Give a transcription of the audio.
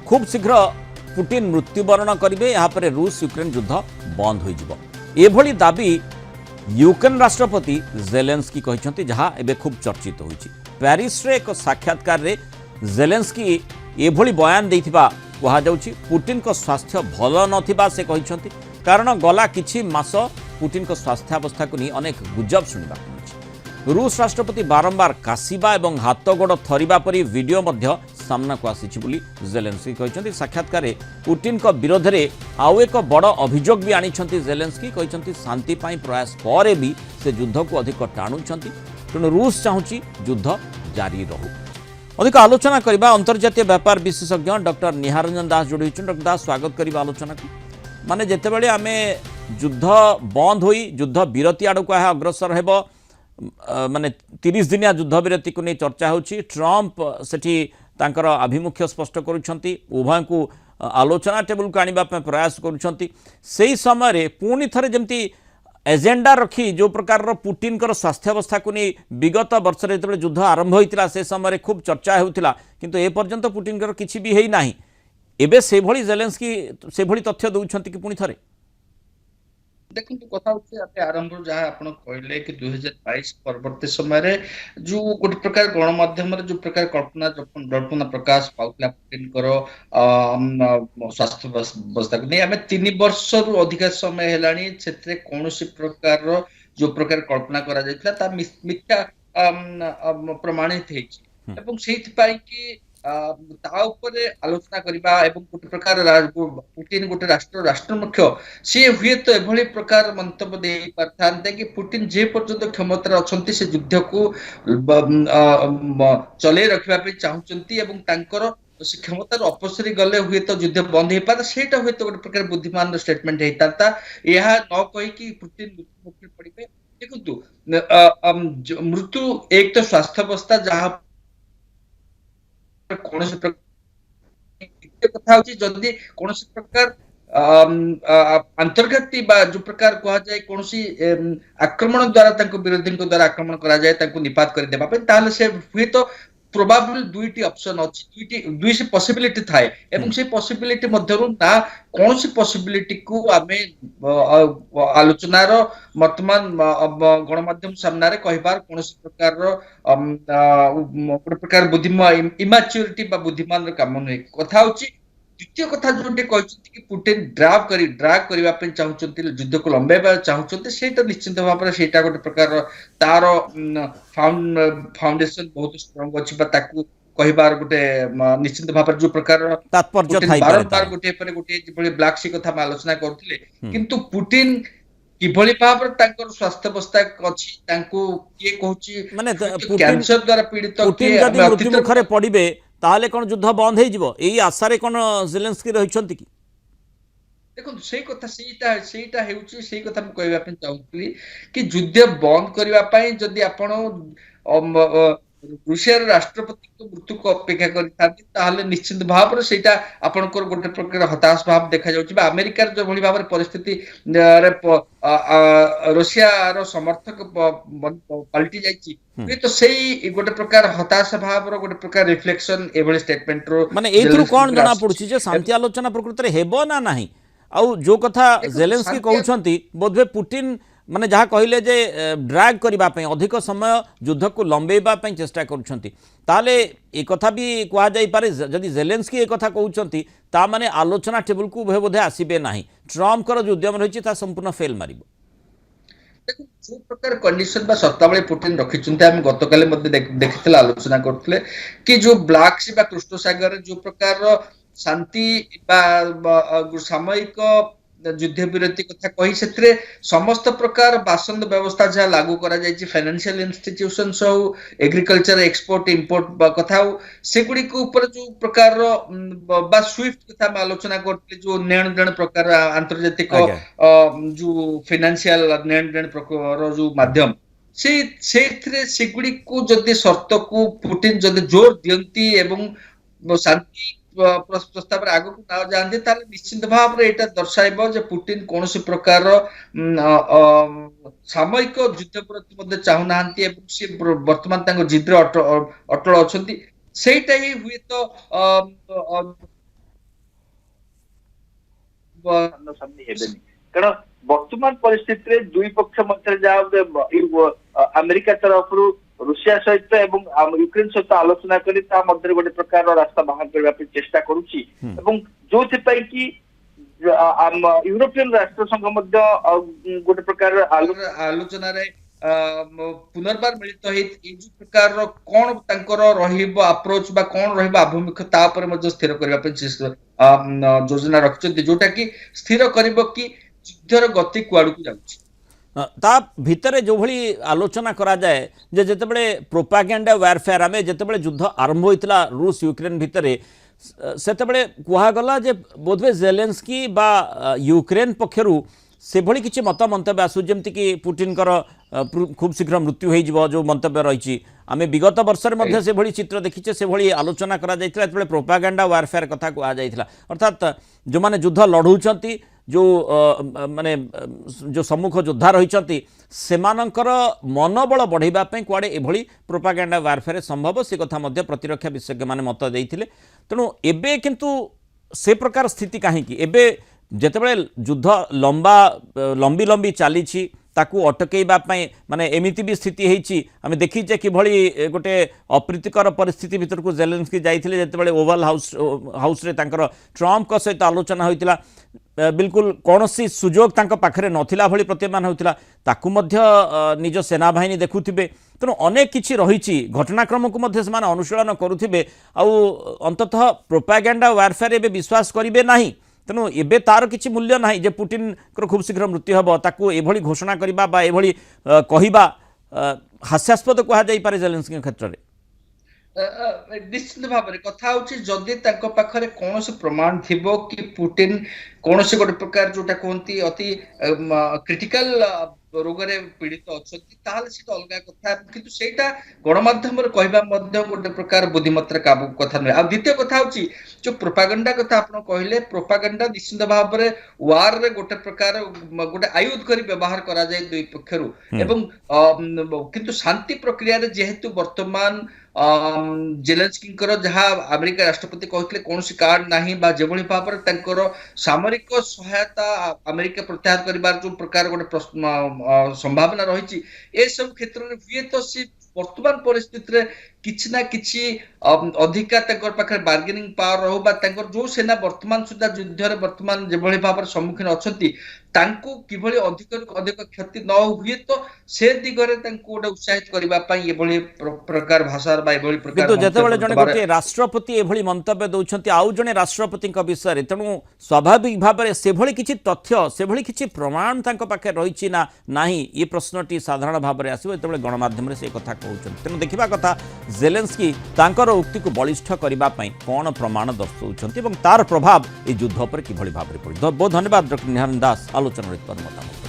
खूब शीघ्र पुटिन मृत्युवरण करेंगे। यापर रूस यूक्रेन युद्ध बंद हो दाबी यूक्रेन राष्ट्रपति जेलेंस्की कहते जहाँ एवं खूब चर्चित होती। प्यारिस रे एक साक्षात्कार रे जेलेंस्की एभली बयान देथिबा कहुच्छी पुटिन को स्वास्थ्य भल नथिबा से कहते कारण गला किछि मास पुटिन को स्वास्थ्यावस्था को नहीं अनेक गुजब शुणा मिली। रूस राष्ट्रपति बारंबार काशिबा और हाथ गोड़ थरिबा परी वीडियो मध्य सामना को आसी बोली जेलेंस्की कहते। साक्षात्कार में पुटिन को विरोध में आउ एक बड़ अभियोग भी आनी जेलेंस्की कहते शांति पाई प्रयास पर भी से युद्ध को अधिक टाणुंट तेणु रूस चाहूँगी युद्ध जारी रहू। अधिक आलोचना करबा अंतर्जातीय व्यापार विशेषज्ञ डॉक्टर निहारंजन दास जोड़ी डॉक्टर दास स्वागत करबा आलोचना को। माने जेतेबेले आमे युद्ध बंद होई युद्ध विरति आड़ को अग्रसर हेब माने 30 दिनिया युद्ध विरति को नहीं चर्चा होची। ट्रंप सेठी तांकर आभिमुख्य स्पष्ट करुछंती उभय को आलोचना टेबल को आनिबा पे प्रयास करुछंती। सेही समय रे पुणी थरे जेमती एजेंडा रखी जो प्रकार पुटिन स्वास्थ्यावस्था को नहीं विगत वर्ष जो युद्ध आरंभ होता से समय खूब चर्चा होता किंतु ए पर्यंत पुटिन किसी भी है ना एबे से भली जेलेंस्की से भली तथ्य दउछंती कि पुणी थरे देखो कथा होते आरंभ जहाँ आप कहले कि 2022 परवर्ती समय जो गोटे प्रकार गणमाध्यम जो प्रकार कल्पना जल्पना प्रकाश पाउला पुटिन स्वास्थ्य अवस्था को नहीं आम 3 वर्ष रु अधिक समय है कौन प्रकार जो प्रकार कल्पना करा मिथ्या प्रमाणित होती आलोचना करबा एवं गोटे प्रकार पुटिन गोटे राष्ट्र मुख्य सी हुए तो एभली प्रकार मंतव्य दे पारथांते कि पुटिन जे पर्यंत क्षमता अच्छी से युद्ध को चले रखा चाहूंती एवं तांकर क्षमतार अपसरी गले हुए तो युद्ध बंद हो पाता से हुए तो गोटे प्रकार बुद्धिमान स्टेटमेंट होता यह न कहीकि पुटिन मृत्यु पड़े। देखो मृत्यु एक तो स्वास्थ्य अवस्था जहाँ कौन कथा जदि कौन प्रकार अंतर्घाती जो प्रकार कह जाए कौन आक्रमण द्वारा विरोधी द्वारा आक्रमण करा जाए निपात कर से हुए तो प्रोबाबली दुईटी ऑप्शन अच्छी दुई से पॉसिबिलिटी थाए एवं से पॉसिबिलिटी मध्यरु ना कौन सी पॉसिबिलिटी को आमे आलोचनार वर्तमान गणमाध्यम सामने कहबार कौन प्रकार बुद्धिमान इमैच्योरिटी बा बुद्धिमान काम नहीं कथा होची। द्वितीय कथा जो कहते कि पुटिन ड्राग करने चाहते युद्ध को लंबेबा चाहते से निश्चित भाव में से गोटे प्रकार तार फाउंडेशन बहुत स्ट्रांग अच्छी कहबार गोटे निश्चित भाव जो प्रकार बारंबार गोटे गोटे ब्लैक सी कथा आलोचना करते किंतु पुटिन किभली भाव स्वास्थ्य अवस्था अच्छी किए कहूँ माने कैंसर द्वारा पीड़ित मृत्यु मुखरे पड़े ताले कौन युद्ध बंद हो आशा कौन जेलेंस्की रही कि देखो से कथा सेटा हेउची से कथा हम कहबा पे चाहूतली कि युद्ध बंद करबा जदि आपण रूसिया राष्ट्रपति को मृत्यु को अपेक्षा करते निश्चित भाव में सेटा आपनकर गोटे प्रकार हताश भाव देखा जाउची बा अमेरिकार जो भली भाव परिस्थिति रूसिया रो समर्थक पलटी जाइची तो सही गोटे प्रकार हताश भाव रो गोटे प्रकार रिफ्लेक्शन एभली स्टेटमेंट रो माने एथरु कोन जणा पडुची जे शांति आलोचना प्रकृति रे हेबो ना नाही आउ जो कथा जेलेंस्की कहउछंती बोधवे पुटिन माने जहाँ कहले जे ड्रैग करबा पई अधिक समय युद्ध को लंबेबा पई चेष्टा करूछंती ताले ए कथा भी कहा जाई पारे जदि जेलेंस्की ए कथा कहउछंती ता माने आलोचना टेबल को बोधे आसीबे नाही ट्रम्प कर जो उद्यम रहिछि ता संपूर्ण फेल मारिबो। देखो जो प्रकार कंडीशन बा सत्ताबळे पुटिन रखिचंते हम गतकाले मध्ये देखितला आलोचना करथले कि जो ब्लैक सी बा कृष्ण सागर जो प्रकार शांति सामयिक युद्ध विरति कथा कही से समस्त प्रकार बासंद व्यवस्था जहाँ लागू करा जायछि फाइनेंशियल इंस्टीट्यूशंस हो एग्रीकल्चर एक्सपोर्ट इंपोर्ट कथा हो सेगुडी को ऊपर जो प्रकार बा स्विफ्ट कथा में आलोचना करते जो लेन देन प्रकार अंतर्जातिक जो फाइनेंशियल लेन देन प्रकार जो माध्यम सेगुडी को जदि शर्त को पुटिन जदि जोर दियंती एवं शांति प्रस्ताव आगे को ना जाते निश्चित भाव में यहाँ दर्शाइब जे पुटिन कौन प्रकार सामयिक युद्ध प्रति चाहूना सी वर्तमान जिद्रे अटल अच्छा ही हुए तो ସାମ୍ନାସାମ୍ନି ହେବେନି। କାରଣ ବର୍ତ୍ତମାନ ପରିସ୍ଥିତିରେ ଦୁଇ ପକ୍ଷ ମଧ୍ୟରେ ଯାହା ଆମେରିକା ତରଫରୁ ରୁଷିଆ ସହିତ ଏବଂ ୟୁକ୍ରେନ ସହିତ ଆଲୋଚନା କରି ତା ମଧ୍ୟରେ ଗୋଟେ ପ୍ରକାର ରାସ୍ତା ବାହାର କରିବା ପାଇଁ ଚେଷ୍ଟା କରୁଛି ଏବଂ ଯୋଉଥିପାଇଁ କି ୟୁରୋପିଆନ ରାଷ୍ଟ୍ର ସଂଘ ମଧ୍ୟ ଗୋଟେ ପ୍ରକାର ଆଲୋଚନାରେ ପୁନର୍ବାର ମିଳିତ ହେଇ ଏଇ ଯୋଉ ପ୍ରକାରର କଣ ତାଙ୍କର ରହିବ ଆପ୍ରୋଚ ବା କଣ ରହିବ ଆଭିମୁଖ୍ୟ ତା ଉପରେ ମଧ୍ୟ ସ୍ଥିର କରିବା ପାଇଁ ଯୋଜନା ରଖିଛନ୍ତି, ଯୋଉଟା କି ସ୍ଥିର କରିବ କି ଯୁଦ୍ଧର ଗତି କୁଆଡକୁ ଯାଉଛି। ତା ଭିତରେ ଯୋଉଭଳି ଆଲୋଚନା କରାଯାଏ ଯେ ଯେତେବେଳେ ପ୍ରୋପାଗାଣ୍ଡା ୱାରଫେୟାର ଆମେ ଯେତେବେଳେ ଯୁଦ୍ଧ ଆରମ୍ଭ ହୋଇଥିଲା ରୁଷ ୟୁକ୍ରେନ ଭିତରେ ସେତେବେଳେ କୁହାଗଲା ଯେ ବୋଧହୁଏ ଜେଲେନ୍ସ୍କି বা ୟୁକ୍ରେନ ପକ୍ଷରୁ ସେଭଳି କିଛି ମତ ମନ୍ତବ୍ୟ ଆସୁ ଯେମିତିକି ପୁଟିନଙ୍କର খুব শীঘ্র মৃত্যু হয়ে যাব যে মন্তব্য রয়েছে আমি বিগত বর্ষের মধ্যে সেভাবে চিত্র দেখিছে সেভাবে আলোচনা করা যাইতিলা যেতবে প্রোপাগান্ডা ওয়ারফেয়ার কথা কুয়া যাইতিলা অর্থাৎ যে মানে যুদ্ধ লড়ুচন্তি जो माने जो सम्मुख योद्धा रही सेमानंकर मनोबल बढ़ाइबा पई कुआडे एभली प्रोपागेंडा वारफेयर संभव से कथा मध्य प्रतिरक्षा विशेषज्ञ माने मत देइथिले। तेणु एबे किंतु से प्रकार स्थिति कहीं एबे जेतेबेले युद्ध लंबी लंबी चली ताकू अटकैबा माने एमिति भी स्थिति होती आम देखीचे कि गोटे अप्रीतिकर परिस्थिति भीतर को जेलेन्स्की जाइथिले जेतेबेले ओवल हाउस रे तांकर ट्रम्प को सहित आलोचना होइतिला बिल्कुल कौन सी सुजोग तांको पाखरे नथिला भली प्रतीयमान होइतिला ताकू मध्य निज सेना बाहिनी देखुथिबे। तेणु अनेक किछि रहिछि घटनाक्रम को मध्य सेमाने अनुशीलन करुथिबे आउ अंततः प्रोपागेंडा वारफेयर एबे विश्वास करिवे नाही। तेणु एबे तार किछि मूल्य नाही जे पुटिन खूब शीघ्र मृत्यु हब ताकू एभली घोषणा करिबा बा एभली कहिबा हास्यास्पद कहा जाई पारे जेलेन्स्की क्षेत्र रे। निश्चित भाव में कथा होची जदि तांको पाखरे कोनोसी प्रमाण थिबो कि पुटिन कोनोसी गोटे प्रकार जोटा कहंती अति क्रिटिकल रोग रे पीड़ित अछंती ताहाले सेटा अलगा कथा किंतु सेटा गणमाध्यम रे कहबा मध्ये गोटे प्रकार बुद्धिमत्ता काबू कथा नै। आ द्वितीय कथा होची जो प्रोपागेंडा कथा आपण कहले प्रोपागेंडा निश्चित भाव में वार रे गोटे प्रकार गोटे आयुध करी व्यवहार करा जाय दुई पक्षरु एवं किंतु शांति प्रक्रिया रे जेहेतु वर्तमान जेलेन्स्की जहाँ अमेरिका राष्ट्रपति कहते कौन कार्ड ना बा जेभली भाव में तांकर सामरिक सहायता अमेरिका प्रत्याहार करिबार जो प्रकार गोटे संभावना रही ए सब क्षेत्र में हुए तो सी वर्तमान परिस्थिति रे किछि ना किछि अधिका तांकर पाखरे बार्गेनिंग पावर रहू बा तांकर जो सेना वर्तमान सुधा युद्ध रे वर्तमान जेभली भाव सम्मुखीन अछंती तांको किभली अधिक अधिक क्षति न हुए तो से दिगरे तांको गोटे उत्साहित करबा पई एभली प्रकार भाषा बा एभली प्रकार किंतु जेतेबेले जने गोटे राष्ट्रपति एभली मंतव्य दउछंती आउ जने राष्ट्रपति विषय रे तेणु स्वाभाविक भाव में सेभली किछि तथ्य सेभली किछि प्रमाण तांको पाखे रहिछि ना नाही ये प्रश्नटी साधारण भाव में आसीबो जेतेबेले गणमाध्यम रे से कथा कहउछन। तेणु देखिबा कथा जेलेन्स्की तांकर उक्ति को बलिष्ठ करबा पई कोन प्रमाण दर्शाउछंती एवं तार प्रभाव ए युद्ध पर किभली भाव में पड़ि। बहुत धन्यवाद डॉक्टर निहारिन दास आलोचना मतामत।